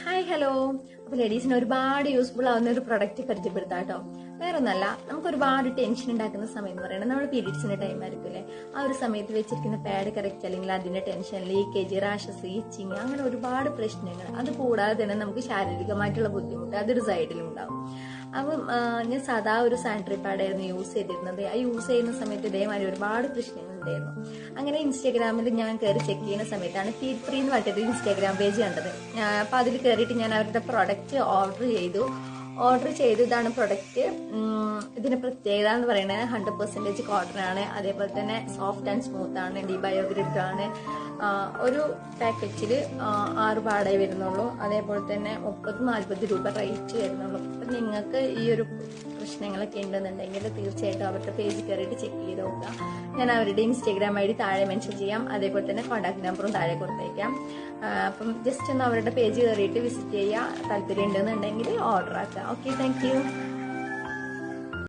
Hi hello. അപ്പോൾ ലേഡീസിന് ഒരുപാട് യൂസ്ഫുൾ ആവുന്ന ഒരു പ്രൊഡക്റ്റ് പരിചയപ്പെടുത്താം കേട്ടോ. വേറെ ഒന്നല്ല, നമുക്ക് ഒരുപാട് ടെൻഷൻ ഉണ്ടാക്കുന്ന സമയം എന്ന് പറയുന്നത് നമ്മുടെ പീരീഡ്സിന്റെ ടൈം ആയിരിക്കും. ആ ഒരു സമയത്ത് വെച്ചിരിക്കുന്ന പാഡ് കറക്റ്റ് അല്ലെങ്കിൽ അതിന്റെ ടെൻഷൻ, ലീക്കേജ്, റാഷസ്, ഈച്ചിങ്, അങ്ങനെ ഒരുപാട് പ്രശ്നങ്ങൾ. അത് കൂടാതെ തന്നെ നമുക്ക് ശാരീരികമായിട്ടുള്ള ബുദ്ധിമുട്ട് അതൊരു സൈഡിലും ഉണ്ടാവും. അപ്പം ഞാൻ സാധാ ഒരു സാനിറ്ററി പാഡായിരുന്നു യൂസ് ചെയ്തിരുന്നത്. ആ യൂസ് ചെയ്യുന്ന സമയത്ത് ഇതേമാതിരി ഒരുപാട് പ്രശ്നങ്ങൾ ഉണ്ടായിരുന്നു. അങ്ങനെ ഇൻസ്റ്റാഗ്രാമിൽ ഞാൻ കയറി ചെക്ക് ചെയ്യുന്ന സമയത്താണ് ഫീഡ് ഫ്രീ എന്ന് പറഞ്ഞിട്ട് ഇൻസ്റ്റാഗ്രാം പേജ് കണ്ടത്. അപ്പൊ അതിൽ കയറിയിട്ട് ഞാൻ അവരുടെ പ്രൊഡക്റ്റ് ഓർഡർ ചെയ്തു. ഇതാണ് പ്രൊഡക്റ്റ്. ഇതിന്റെ പ്രത്യേകത എന്ന് പറയുന്നത് 100% കോട്ടൺ ആണ്. അതേപോലെ തന്നെ സോഫ്റ്റ് ആൻഡ് സ്മൂത്ത് ആണ്, ഡിബയോഗ്രേഡ് ആണ്. ഒരു പാക്കറ്റിൽ 6 പാടേ വരുന്നുള്ളൂ. അതേപോലെ തന്നെ 30-40 രൂപ റേറ്റ് വരുന്നുള്ളൂ. അപ്പം നിങ്ങൾക്ക് ഈ ഒരു പ്രശ്നങ്ങളൊക്കെ ഉണ്ടെന്നുണ്ടെങ്കിൽ തീർച്ചയായിട്ടും അവരുടെ പേജ് കയറിയിട്ട് ചെക്ക് ചെയ്ത് നോക്കുക. ഞാൻ അവരുടെ ഇൻസ്റ്റാഗ്രാം ID താഴെ മെൻഷൻ ചെയ്യാം. അതേപോലെ തന്നെ കോൺടാക്ട് നമ്പറും താഴെ കൊടുത്തേക്കാം. അപ്പം ജസ്റ്റ് ഒന്ന് അവരുടെ പേജ് കയറിയിട്ട് വിസിറ്റ് ചെയ്യുക. താല്പര്യം ഉണ്ടെന്നുണ്ടെങ്കിൽ ഓർഡർ ആക്കുക. Okay, thank you.